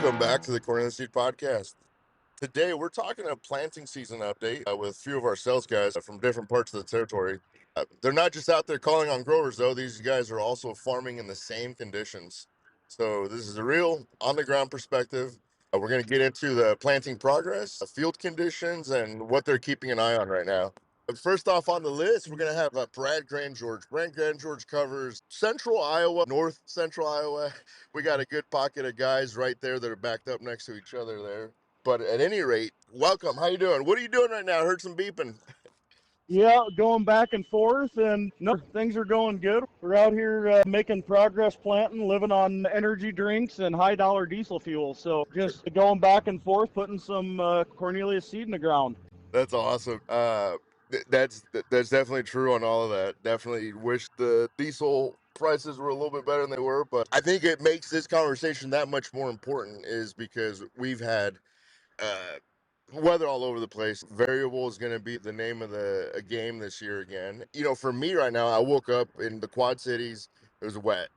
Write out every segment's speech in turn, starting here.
Welcome back to the Corn and the Seed podcast. Today we're talking a planting season update with a few of our sales guys from different parts of the territory. They're not just out there calling on growers though; these guys are also farming in the same conditions. So this is a real on-the-ground perspective. We're going to get into the planting progress, field conditions, and what they're keeping an eye on right now. First off on the list, we're going to have Brad Grandgeorge. Brad Grandgeorge covers central Iowa, north central Iowa. We got a good pocket of guys right there that are backed up next to each other there. But at any rate, welcome. How you doing? What are you doing right now? I heard some beeping. Yeah, going back and forth, and no, things are going good. We're out here making progress planting, living on energy drinks and high dollar diesel fuel. So just going back and forth, putting some Cornelius seed in the ground. That's awesome. That's definitely true on all of that. Definitely wish the diesel prices were a little bit better than they were, but I think it makes this conversation that much more important is because we've had uh, weather all over the place. Variable is going to be the name of the a game this year again. For me right now, I woke up in the Quad Cities. It was wet,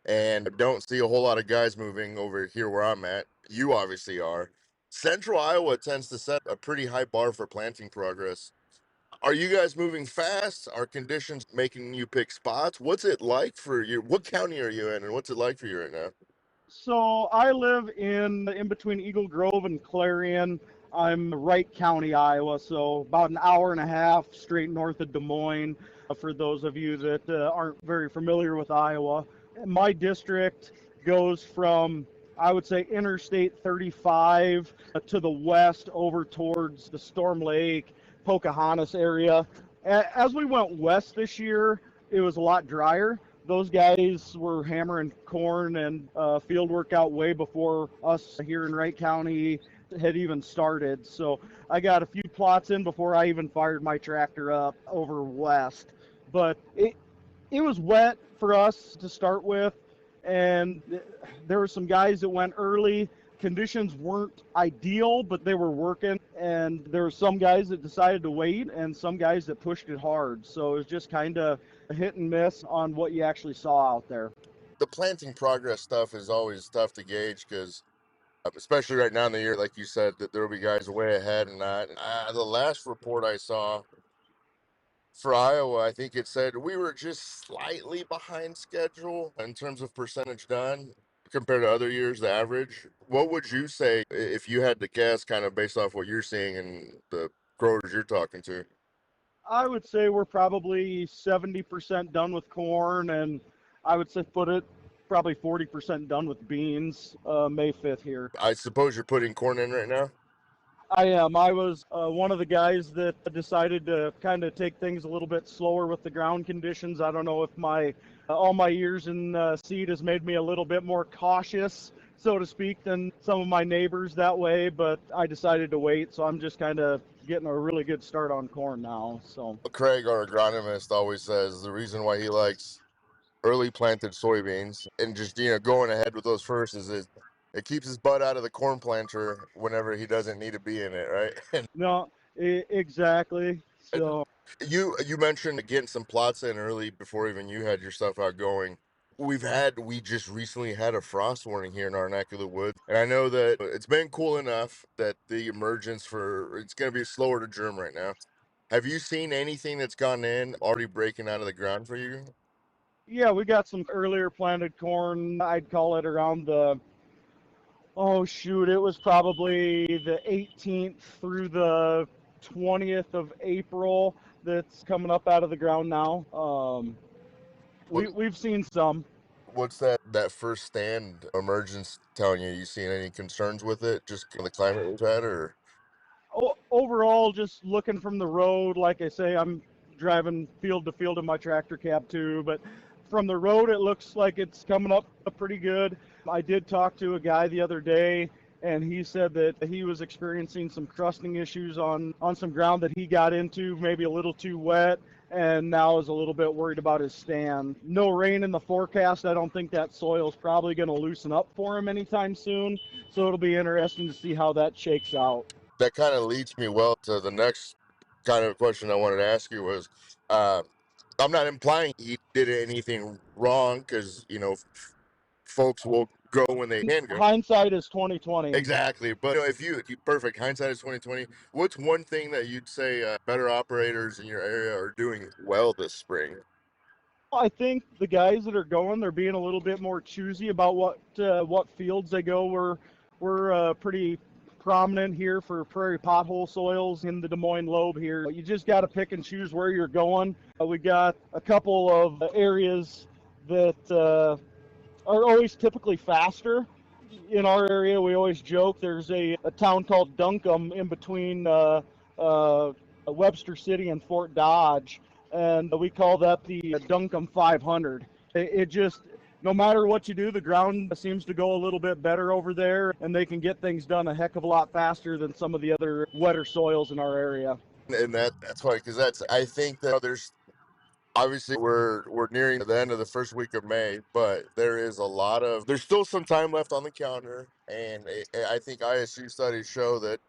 and don't see a whole lot of guys moving over here where I'm at. You obviously are. Central Iowa tends to set a pretty high bar for planting progress. Are you guys moving fast? Are conditions making you pick spots? What's it like for you? What county are you in, and what's it like for you right now? So I live in between Eagle Grove and Clarion. I'm Wright County, Iowa, so about an hour and a half straight north of Des Moines. For those of you that aren't very familiar with Iowa, my district goes from, I would say, Interstate 35 to the west over towards the Storm Lake, Pocahontas area. As we went west this year, it was a lot drier. Those guys were hammering corn and field work out way before us here in Wright County had even started. So I got a few plots in before I even fired my tractor up over west. But it was wet for us to start with, and there were some guys that went early. Conditions weren't ideal, but they were working, and there were some guys that decided to wait and some guys that pushed it hard. So it was just kind of a hit and miss on what you actually saw out there. The planting progress stuff is always tough to gauge because, especially right now in the year, like you said, that there will be guys way ahead and not. The last report I saw for Iowa, I think it said we were just slightly behind schedule in terms of percentage done compared to other years, the average. What would you say if you had to guess, kind of based off what you're seeing and the growers you're talking to? I would say we're probably 70% done with corn, and I would say put it probably 40% done with beans May 5th here. I suppose you're putting corn in right now. I am. I was one of the guys that decided to kind of take things a little bit slower with the ground conditions. I don't know if my all my years in seed has made me a little bit more cautious, so to speak, than some of my neighbors that way. But I decided to wait, so I'm just kind of getting a really good start on corn now. So Craig, our agronomist, always says the reason why he likes early planted soybeans and just going ahead with those first is it keeps his butt out of the corn planter whenever he doesn't need to be in it, right? no, exactly. And So you mentioned getting some plots in early before even you had your stuff out going. We just recently had a frost warning here in our neck of the woods, and I know that it's been cool enough that the emergence for it's going to be slower to germ right now. Have you seen anything that's gone in already breaking out of the ground for you? yeah, we got some earlier planted corn. I'd call it around the, oh shoot, it was probably the 18th through the 20th of April that's coming up out of the ground now. What We've seen some. what's that first stand emergence telling you? You seen any concerns with it? Just the climate we've had, or Overall, just looking from the road, like I say, I'm driving field to field in my tractor cab too, but from the road, it looks like it's coming up pretty good. I did talk to a guy the other day, and he said that he was experiencing some crusting issues on some ground that he got into, maybe a little too wet, and now is a little bit worried about his stand. No rain in the forecast. I don't think that soil is probably going to loosen up for him anytime soon, so it'll be interesting to see how that shakes out. that kind of leads me well to the next kind of question I wanted to ask you was, uh, I'm not implying he did anything wrong because folks will go when they can go. Hindsight is 2020. Exactly, but if you perfect hindsight is 2020. What's one thing that you'd say better operators in your area are doing well this spring? I think the guys that are going, they're being a little bit more choosy about what fields they go. We're pretty prominent here for prairie pothole soils in the Des Moines lobe here. You just got to pick and choose where you're going. We got a couple of areas that are always typically faster. In our area, we always joke there's a town called Duncombe in between Webster City and Fort Dodge, and we call that the Duncombe 500. It just, no matter what you do, the ground seems to go a little bit better over there, and they can get things done a heck of a lot faster than some of the other wetter soils in our area. And that's why, because that's I think that there's obviously we're nearing the end of the first week of May, but there's still some time left on the calendar, and I think ISU studies show that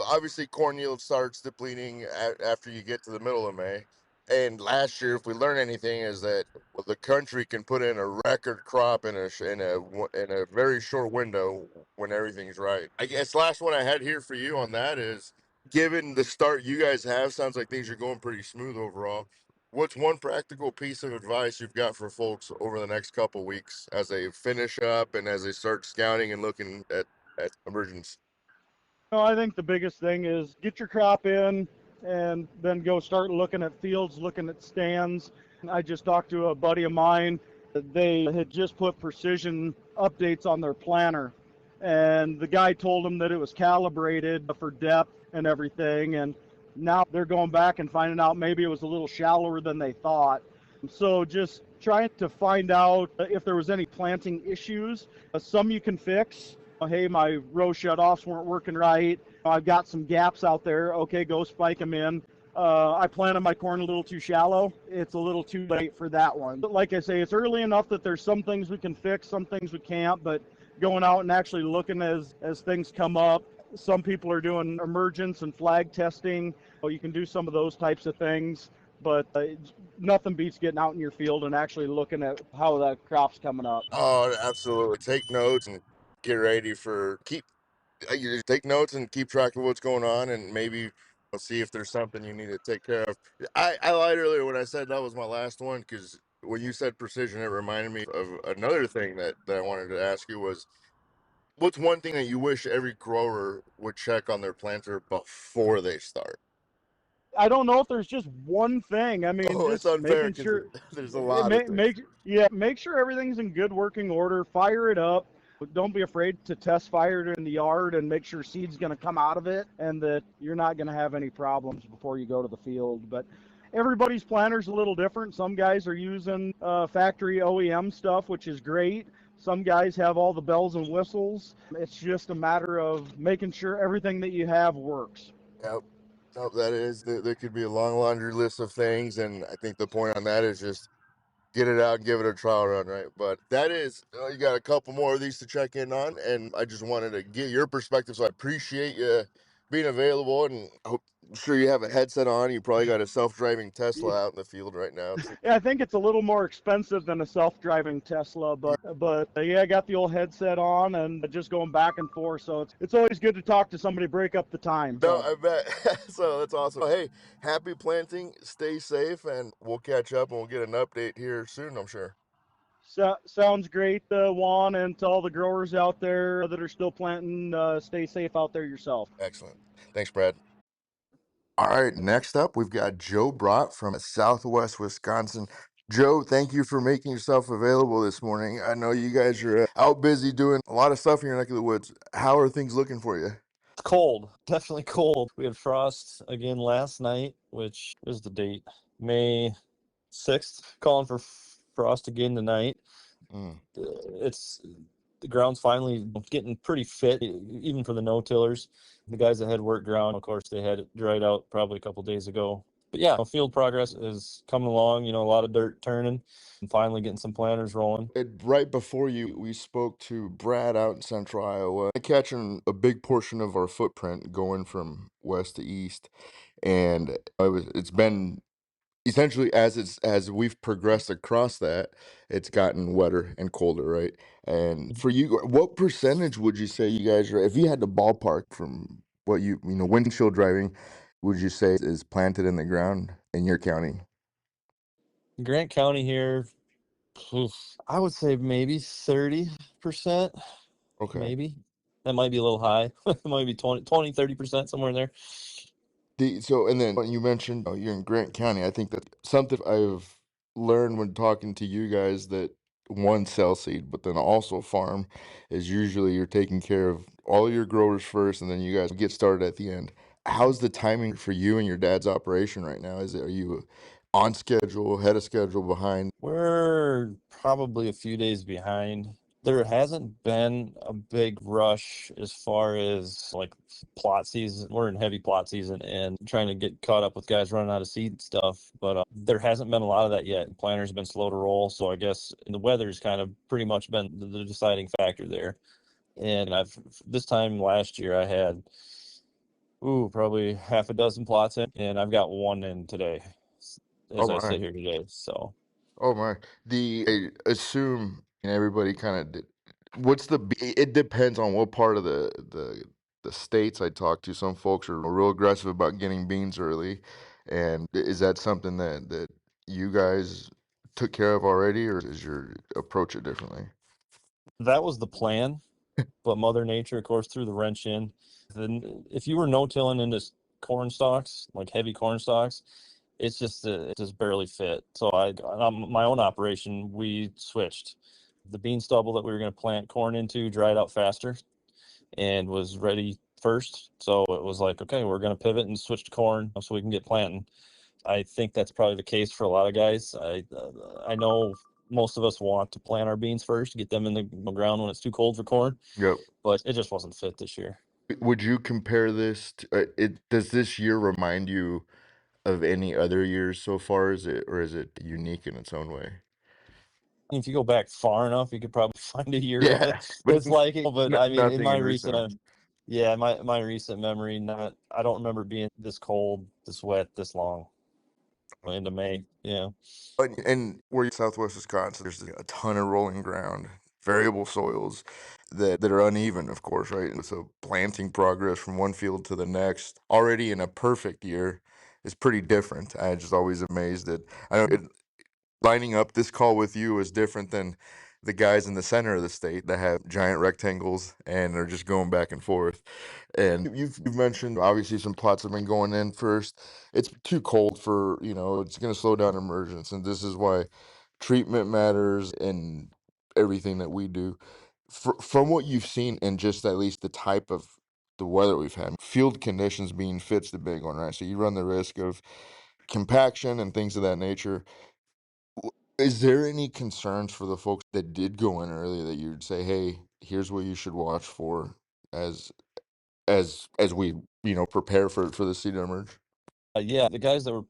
obviously corn yield starts depleting after you get to the middle of May. And last year, if we learn anything, is that the country can put in a record crop in a very short window when everything's right. I guess last one I had here for you on that is, given the start you guys have, sounds like things are going pretty smooth overall. What's one practical piece of advice you've got for folks over the next couple weeks as they finish up and as they start scouting and looking at emergence? No, I think the biggest thing is get your crop in and then go start looking at fields, looking at stands. I just talked to a buddy of mine. They had just put precision updates on their planter, and the guy told them that it was calibrated for depth and everything. And now they're going back and finding out maybe it was a little shallower than they thought. So just trying to find out if there was any planting issues. Some you can fix. Hey, my row shutoffs weren't working right. I've got some gaps out there. Okay, go spike them in. I planted my corn a little too shallow. It's a little too late for that one. But like I say, it's early enough that there's some things we can fix, some things we can't, but going out and actually looking as things come up. Some people are doing emergence and flag testing. You can do some of those types of things, but nothing beats getting out in your field and actually looking at how that crop's coming up. Oh, absolutely. Take notes and get ready for you just take notes and keep track of what's going on, and maybe see if there's something you need to take care of. I lied earlier when I said that was my last one, because when you said precision, it reminded me of another thing that I wanted to ask you was, what's one thing that you wish every grower would check on their planter before they start? I don't know if there's just one thing. I mean, Oh, it's just unfair making because sure there's a lot of things. make sure everything's in good working order. Fire it up. Don't be afraid to test fire it in the yard and make sure seed's going to come out of it and that you're not going to have any problems before you go to the field. But everybody's planter's a little different. Some guys are using factory OEM stuff, which is great. Some guys have all the bells and whistles. It's just a matter of making sure everything that you have works. Yep. Nope, that is, there could be a long laundry list of things, and I think the point on that is just get it out and give it a trial run, right? But that is, you got a couple more of these to check in on, and I just wanted to get your perspective. So I appreciate you being available, and I'm sure you have a headset on. You probably got a self-driving Tesla out in the field right now. Yeah, I think it's a little more expensive than a self-driving Tesla, but yeah, I got the old headset on and just going back and forth. So it's always good to talk to somebody, break up the time. No, So. I bet. So that's awesome. Hey, happy planting. Stay safe, and we'll catch up and we'll get an update here soon, I'm sure. Sounds great, Juan, and to all the growers out there that are still planting, stay safe out there yourself. Excellent. Thanks, Brad. All right, next up, we've got Joe Brott from Southwest Wisconsin. Joe, thank you for making yourself available this morning. I know you guys are out busy doing a lot of stuff in your neck of the woods. How are things looking for you? It's cold, definitely cold. We had frost again last night, which is the date, May 6th. Calling for frost again tonight. It's the ground's finally getting pretty fit, even for the no-tillers. The guys that had work ground, of course, they had it dried out probably a couple days ago. But yeah, field progress is coming along. A lot of dirt turning, and finally getting some planters rolling. Right before we spoke to Brad out in Central Iowa, catching a big portion of our footprint going from west to east, and it's been essentially as we've progressed across that, it's gotten wetter and colder, right? And for you, what percentage would you say you guys are, if you had to ballpark from what windshield driving, would you say is planted in the ground in your county? Grant County here, I would say maybe 30%. Okay. Maybe. That might be a little high. It might be 30%, somewhere in there. And then when you mentioned you're in Grant County, I think that's something I've learned when talking to you guys, that one, sell seed, but then also farm, is usually you're taking care of all your growers first, and then you guys get started at the end. How's the timing for you and your dad's operation right now? Are you on schedule, ahead of schedule, behind? We're probably a few days behind. There hasn't been a big rush as far as like plot season. We're in heavy plot season and trying to get caught up with guys running out of seed and stuff. But there hasn't been a lot of that yet. Planters have been slow to roll. So I guess the weather's kind of pretty much been the deciding factor there. And this time last year I had probably half a dozen plots in, and I've got one in today Oh as I my. sit here today. So Oh my. I assume everybody kind of did. It depends on what part of the states I talk to. Some folks are real aggressive about getting beans early, and is that something that you guys took care of already, or is your approach it differently? that was the plan, but Mother Nature, of course, threw the wrench in. Then, if you were no-tilling into corn stalks, like heavy corn stalks, it just barely fit. So on my own operation, we switched. The bean stubble that we were going to plant corn into dried out faster and was ready first. So it was like, okay, we're going to pivot and switch to corn so we can get planting. I think that's probably the case for a lot of guys. I know most of us want to plant our beans first, get them in the ground when it's too cold for corn, Yep. but it just wasn't fit this year. Would you compare this to, does this year remind you of any other years so far? Is it unique in its own way? If you go back far enough, you could probably find a year Yeah, but that's like it. But I mean, in nothing my in recent. yeah, my recent memory, I don't remember being this cold, this wet, this long into May. Yeah. And where you're Southwest Wisconsin, there's a ton of rolling ground, variable soils that are uneven, of course, right? And so planting progress from one field to the next, already in a perfect year, is pretty different. I just always amazed that I know lining up this call with you is different than the guys in the center of the state that have giant rectangles and are just going back and forth. And you've mentioned obviously some plots have been going in first. It's too cold for, it's going to slow down emergence. And this is why treatment matters and everything that we do. From what you've seen and just at least the type of the weather we've had, field conditions being fit's the big one, right? So you run the risk of compaction and things of that nature. Is there any concerns for the folks that did go in early that you'd say, "Hey, here's what you should watch for as as we, prepare for the seed to emerge?" Yeah, the guys that were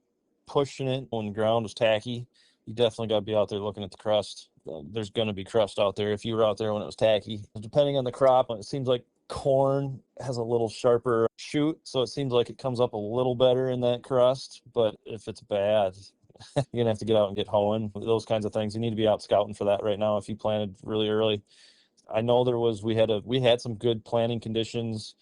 pushing it when the ground was tacky, you definitely got to be out there looking at the crust. There's going to be crust out there if you were out there when it was tacky. Depending on the crop, it seems like corn has a little sharper shoot, so it seems like it comes up a little better in that crust. But if it's bad, you're going to have to get out and get hoeing. Those kinds of things. You need to be out scouting for that right now if you planted really early. I know we had some good planting conditions.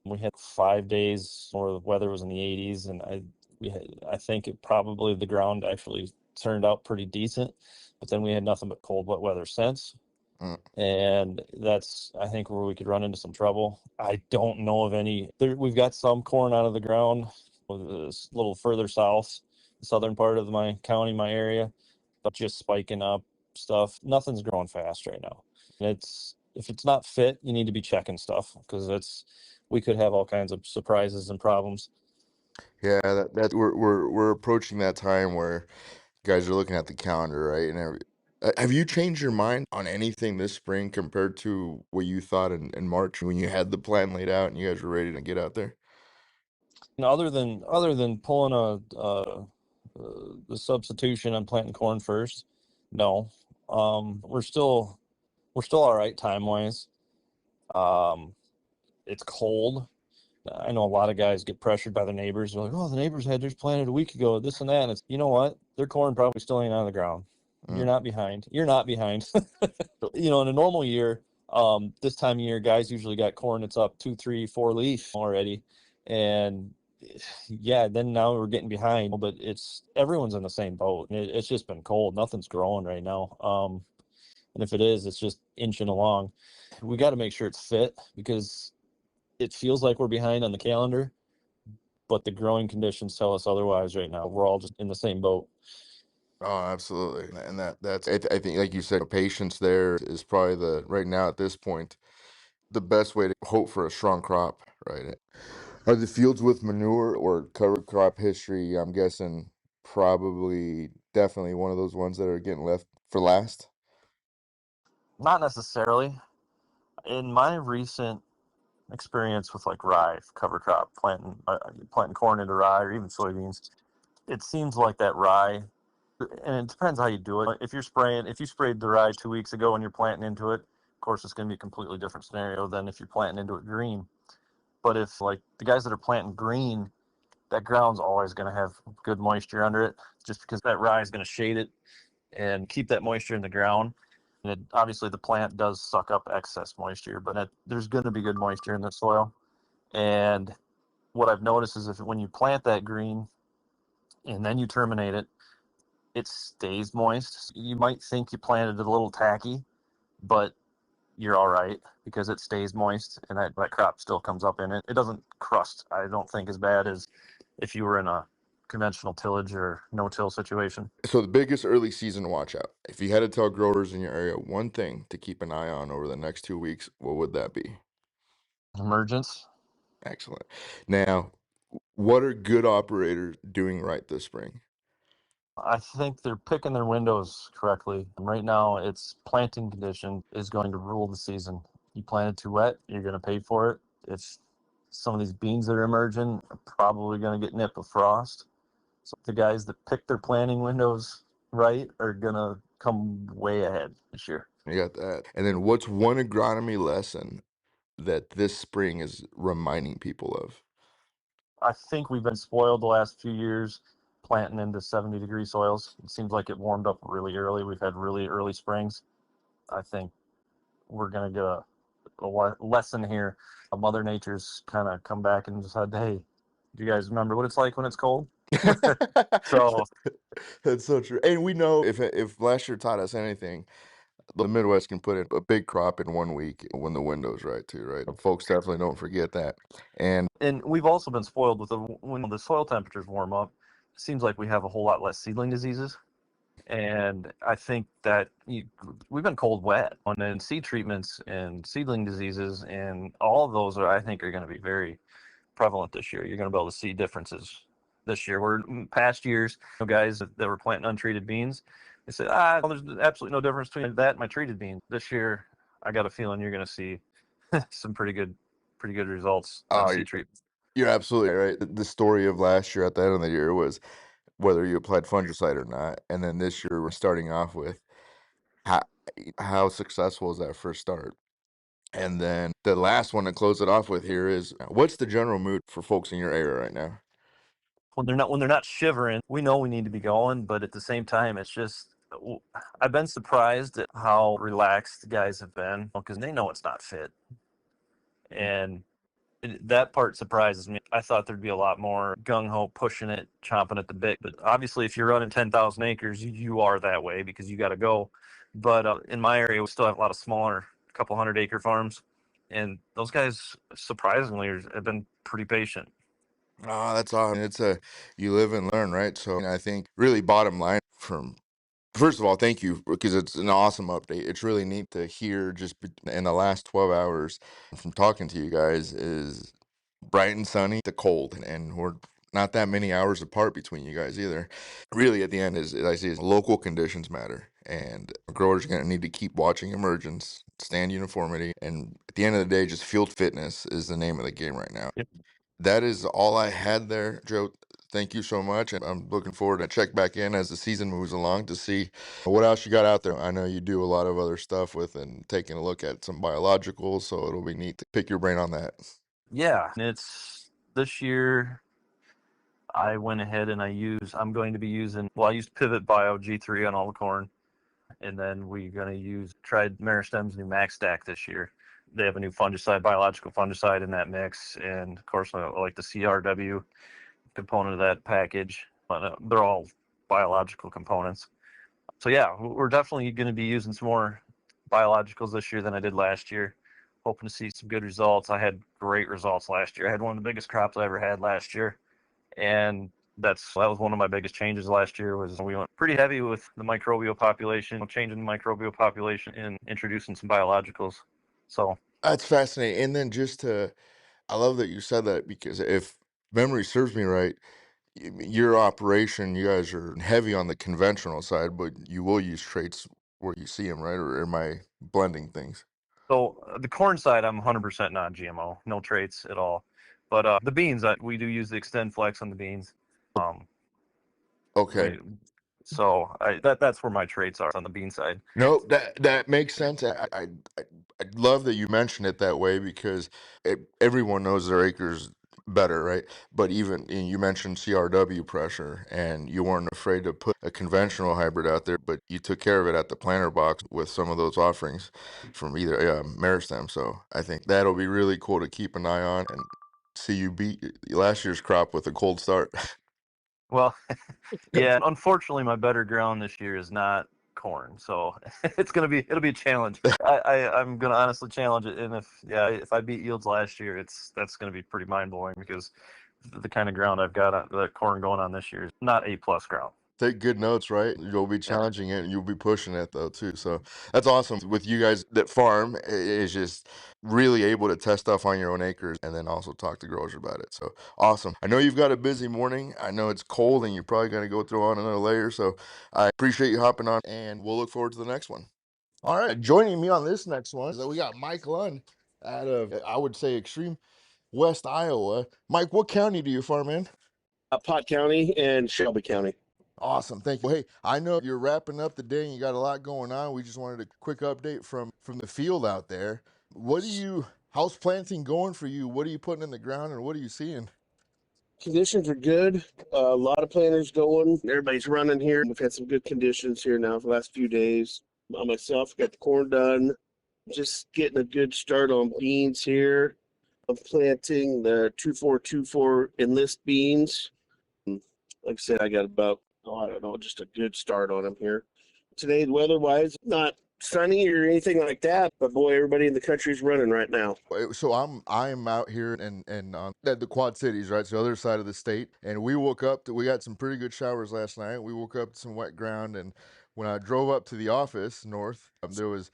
We had 5 days where the weather was in the 80s, and I think the ground actually turned out pretty decent. But then we had nothing but cold, wet weather since, Mm. and that's I think where we could run into some trouble. I don't know of any. We've got some corn out of the ground, a little further south, the southern part of my county, my area, but just spiking up stuff. Nothing's growing fast right now. If it's not fit, you need to be checking stuff because we could have all kinds of surprises and problems. Yeah, that we're approaching that time where guys are looking at the calendar, right? Have you changed your mind on anything this spring compared to what you thought in March when you had the plan laid out and you guys were ready to get out there? And other than pulling the substitution on planting corn first, no, we're still all right time wise. Um, it's cold. I know a lot of guys get pressured by the neighbors. They're like, oh, the neighbors had theirs planted a week ago, this and that. And it's, you know what? Their corn probably still ain't on the ground. You're not behind. You're not behind. In a normal year, this time of year, guys usually got corn that's up 2, 3, 4 leaf already. And yeah, then now we're getting behind, but everyone's in the same boat. It's just been cold. Nothing's growing right now. And if it is, it's just inching along. We got to make sure it's fit because it feels like we're behind on the calendar, but the growing conditions tell us otherwise right now. We're all just in the same boat. Oh, absolutely. And that's I think, like you said, patience there is probably right now at this point, the best way to hope for a strong crop, right? Are the fields with manure or covered crop history, I'm guessing probably definitely one of those ones that are getting left for last? Not necessarily. In my recent experience with like rye, cover crop, planting corn into rye or even soybeans, it seems like that rye, and it depends how you do it. If you sprayed the rye 2 weeks ago and you're planting into it, of course it's going to be a completely different scenario than if you're planting into it green. But if like the guys that are planting green, that ground's always going to have good moisture under it, just because that rye is going to shade it and keep that moisture in the ground. And obviously the plant does suck up excess moisture, but there's going to be good moisture in the soil. And what I've noticed is when you plant that green and then you terminate it, it stays moist. You might think you planted it a little tacky, but you're all right because it stays moist and that crop still comes up in it. It doesn't crust, I don't think, as bad as if you were in a conventional tillage or no-till situation. So the biggest early season watch out. If you had to tell growers in your area one thing to keep an eye on over the next 2 weeks, what would that be? Emergence. Excellent. Now, what are good operators doing right this spring? I think they're picking their windows correctly. Right now, it's planting condition is going to rule the season. You planted too wet, you're going to pay for it. If some of these beans that are emerging are probably going to get nipped with frost. So the guys that pick their planting windows right are going to come way ahead this year. You got that. And then what's one agronomy lesson that this spring is reminding people of? I think we've been spoiled the last few years planting into 70-degree soils. It seems like it warmed up really early. We've had really early springs. I think we're going to get a lesson here. Mother Nature's kind of come back and said, hey, do you guys remember what it's like when it's cold? So that's so true. And we know if last year taught us anything, the Midwest can put in a big crop in 1 week when the window's right too, right? Folks definitely don't forget that. And we've also been spoiled with when the soil temperatures warm up, it seems like we have a whole lot less seedling diseases. And I think that we've been cold wet on then seed treatments and seedling diseases, and all of those I think are going to be very prevalent this year. You're going to be able to see differences this year. Where past years, guys that were planting untreated beans, they said, well, there's absolutely no difference between that and my treated beans. This year, I got a feeling you're going to see some pretty good results on seed treatment. You're absolutely right. The story of last year at the end of the year was whether you applied fungicide or not. And then this year we're starting off with how successful is that first start? And then the last one to close it off with here is what's the general mood for folks in your area right now? When they're not shivering, we know we need to be going, but at the same time, it's just I've been surprised at how relaxed the guys have been because they know it's not fit, and that part surprises me. I thought there'd be a lot more gung-ho, pushing it, chomping at the bit. But obviously, if you're running 10,000 acres, you are that way because you got to go. But in my area, we still have a lot of smaller, couple 100-acre farms. And those guys, surprisingly, have been pretty patient. Oh, that's awesome. You live and learn, right? So I think really bottom line first of all, thank you because it's an awesome update. It's really neat to hear just in the last 12 hours from talking to you guys is bright and sunny to cold, and we're not that many hours apart between you guys either. Really, at the end, is I see is local conditions matter, and growers are going to need to keep watching emergence, stand uniformity, and at the end of the day, just field fitness is the name of the game right now. Yep. That is all I had there, Joe. Thank you so much, and I'm looking forward to check back in as the season moves along to see what else you got out there. I know you do a lot of other stuff with and taking a look at some biologicals, so it'll be neat to pick your brain on that. Yeah, and it's this year. I went ahead and I used Pivot Bio G3 on all the corn, and then we're going to tried Meristem's new Max Stack this year. They have a new biological fungicide in that mix, and of course I like the CRW component of that package. But they're all biological components. So yeah, we're definitely going to be using some more biologicals this year than I did last year. Hoping to see some good results. I had great results last year. I had one of the biggest crops I ever had last year, and that was one of my biggest changes last year. Was we went pretty heavy with the microbial population, changing the microbial population and introducing some biologicals. So That's fascinating. And then I love that you said that, because if memory serves me right, your operation, you guys are heavy on the conventional side, but you will use traits where you see them, right? Or am I blending things? So the corn side, I'm 100% non-GMO, no traits at all. But the beans, we do use the Extend Flex on the beans. Okay. So that's where my traits are on the bean side. No, that makes sense. I love that you mentioned it that way, because everyone knows their acres better, right? But even you mentioned CRW pressure, and you weren't afraid to put a conventional hybrid out there, but you took care of it at the planter box with some of those offerings from either Meristem. So I think that'll be really cool to keep an eye on and see you beat last year's crop with a cold start. Well, yeah, unfortunately, my better ground this year is not corn, so it'll be a challenge. I'm gonna honestly challenge it, and if I beat yields last year, that's gonna be pretty mind blowing, because the kind of ground I've got the corn going on this year is not A+ ground. Take good notes, right? You'll be challenging it, and you'll be pushing it though too. So that's awesome. With you guys that farm, is just really able to test stuff on your own acres, and then also talk to growers about it. So awesome. I know you've got a busy morning. I know it's cold, and you're probably going to go throw on another layer. So I appreciate you hopping on, and we'll look forward to the next one. All right, joining me on this next one is we got Mike Lund out of, I would say, extreme West Iowa. Mike, what county do you farm in? Pot County and Shelby County. Awesome. Thank you. Hey, I know you're wrapping up the day and you got a lot going on. We just wanted a quick update from the field out there. How's planting going for you? What are you putting in the ground, and what are you seeing? Conditions are good. A lot of planters going. Everybody's running here. We've had some good conditions here now for the last few days. I myself got the corn done. Just getting a good start on beans here. I'm planting the 2424 enlist beans. Like I said, I got about, I don't know, just a good start on them here. Today, weather-wise, not sunny or anything like that, but boy, everybody in the country is running right now. So I'm out here and on the Quad Cities, right? So other side of the state, and we got some pretty good showers last night. We woke up to some wet ground, and when I drove up to the office north, there was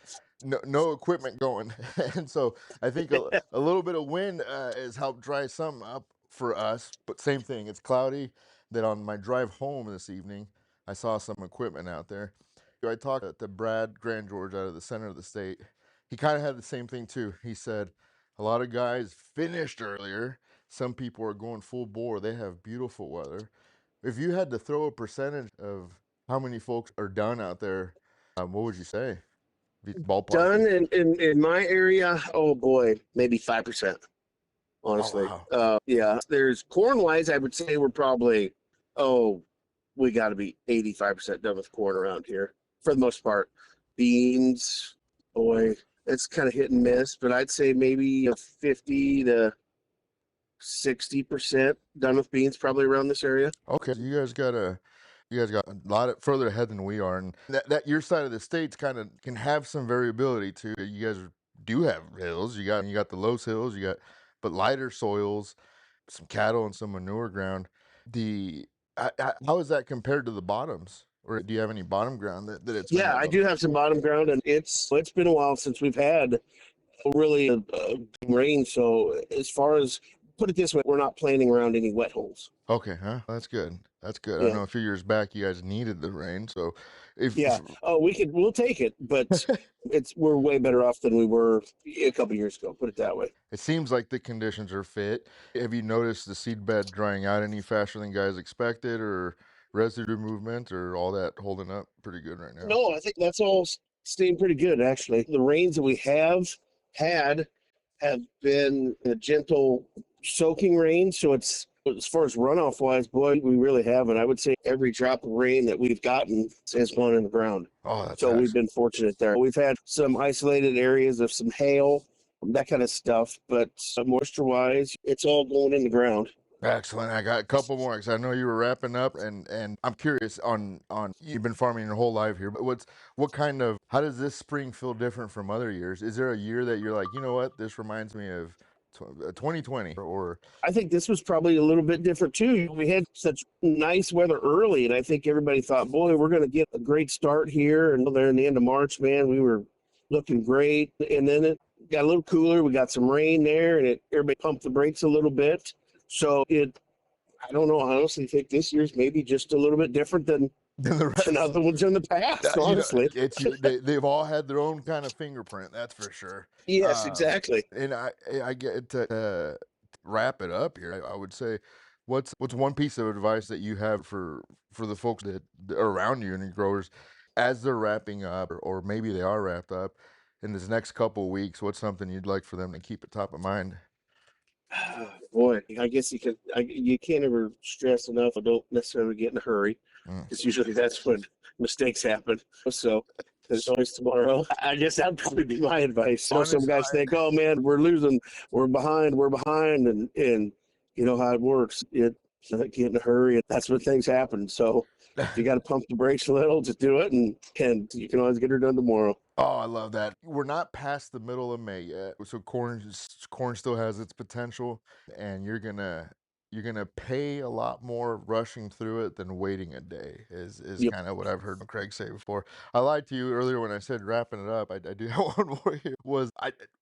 no equipment going, and so I think a little bit of wind has helped dry some up for us. But same thing, it's cloudy. That on my drive home this evening, I saw some equipment out there. I talked to Brad Grand George out of the center of the state. He kind of had the same thing too. He said a lot of guys finished earlier. Some people are going full bore. They have beautiful weather. If you had to throw a percentage of how many folks are done out there, what would you say? Ballpark. Done in my area, oh boy, maybe 5%. Honestly, wow. Yeah. There's corn wise, I would say we're probably, we got to be 85% done with corn around here for the most part. Beans, boy, it's kind of hit and miss, but I'd say maybe 50 to 60% done with beans probably around this area. Okay, you guys got a lot further ahead than we are, and that your side of the states kind of can have some variability too. You guys do have hills. You got the Loess Hills. But lighter soils, some cattle and some manure ground. How is that compared to the bottoms? Or do you have any bottom ground that it's? Yeah, I do have some bottom ground, and it's been a while since we've had really rain. So as far as, put it this way, we're not planning around any wet holes. Okay, huh? That's good. That's good. Yeah. I know a few years back you guys needed the rain, so we'll take it, but we're way better off than we were a couple years ago. Put it that way. It seems like the conditions are fit. Have you noticed the seed bed drying out any faster than guys expected, or residue movement, or all that holding up pretty good right now? No, I think that's all staying pretty good actually. The rains that we have had have been a gentle soaking rain. So it's, as far as runoff wise, boy, we really haven't. I would say every drop of rain that we've gotten has gone in the ground. Oh, that's so we've been fortunate there. We've had some isolated areas of some hail, that kind of stuff, but moisture wise, it's all going in the ground. Excellent. I got a couple more because I know you were wrapping up, and I'm curious on you've been farming your whole life here, but how does this spring feel different from other years? Is there a year that you're like, you know what, this reminds me of 2020 or I think this was probably a little bit different too. We had such nice weather early, and I think everybody thought, boy, we're going to get a great start here. And there in the end of March, man, we were looking great. And then it got a little cooler. We got some rain there, and everybody pumped the brakes a little bit. So I don't know. I honestly think this year's maybe just a little bit different than the rest. other ones in the past, honestly. They've all had their own kind of fingerprint, that's for sure. Yes, exactly. And I get to wrap it up here. I would say, what's one piece of advice that you have for the folks that are around you and your growers as they're wrapping up, or maybe they are wrapped up in this next couple of weeks? What's something you'd like for them to keep at top of mind? Boy, I guess you can't ever stress enough. I don't necessarily get in a hurry. Because usually that's when mistakes happen. So there's always tomorrow. I guess that'd probably be my advice. So some guys think, oh man, we're losing, we're behind, and you know how it works. Get in a hurry. That's when things happen. So if you got to pump the brakes a little, just do it, and you can always get her done tomorrow. Oh, I love that. We're not past the middle of May yet, so corn still has its potential, and you're gonna pay a lot more rushing through it than waiting a day. Is Yep. kind of what I've heard Craig say before. I lied to you earlier when I said wrapping it up. I do have one more here.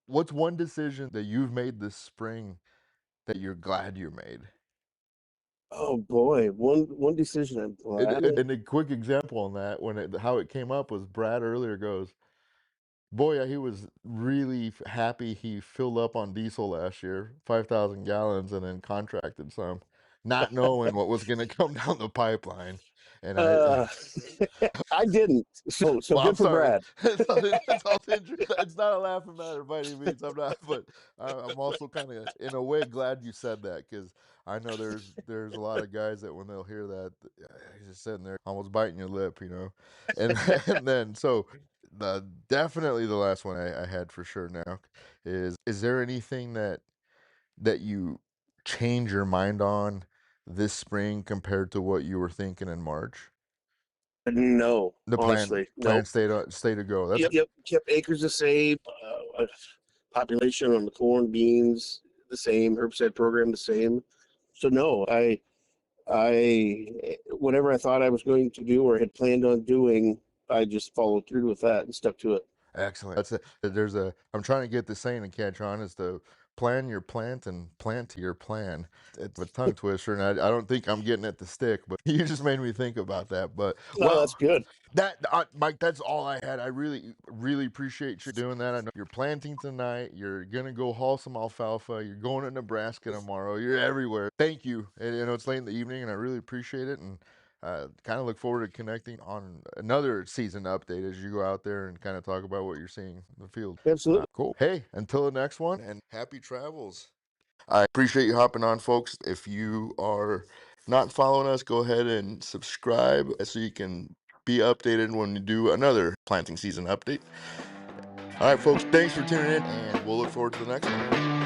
What's one decision that you've made this spring that you're glad you made? Oh boy, one decision I'm glad. And a quick example on that, how it came up was Brad earlier goes, boy, he was really happy he filled up on diesel last year, 5,000 gallons, and then contracted some, not knowing what was going to come down the pipeline. And I didn't. So well, good for Brad. It's not a laughing matter by any means. I'm not, but I'm also kind of, in a way, glad you said that, because I know there's a lot of guys that when they'll hear that, he's just sitting there almost biting your lip, you know. And then so definitely the last one I had for sure now is there anything that you change your mind on this spring compared to what you were thinking in March? No, The honestly, plan stay to go. That's Yep. Kept acres the same, population on the corn, beans the same, herbicide program the same. So no, I whatever I thought I was going to do or had planned on doing, I just followed through with that and stuck to it. excellent. I'm trying to get the saying to catch on, is to plan your plant and plant to your plan. It's a tongue twister, and I don't think I'm getting it to stick, but you just made me think about that. But Well, that's good. Mike, that's all I had. I really, really appreciate you doing that. I know you're planting tonight. You're gonna go haul some alfalfa. You're going to Nebraska tomorrow. You're everywhere. Thank you. And, it's late in the evening, and I really appreciate it. And kind of look forward to connecting on another season update as you go out there and kind of talk about what you're seeing in the field. Absolutely. Cool. Hey, until the next one, and happy travels. I appreciate you hopping on, folks. If you are not following us, go ahead and subscribe so you can be updated when we do another planting season update. All right, folks, thanks for tuning in, and we'll look forward to the next one.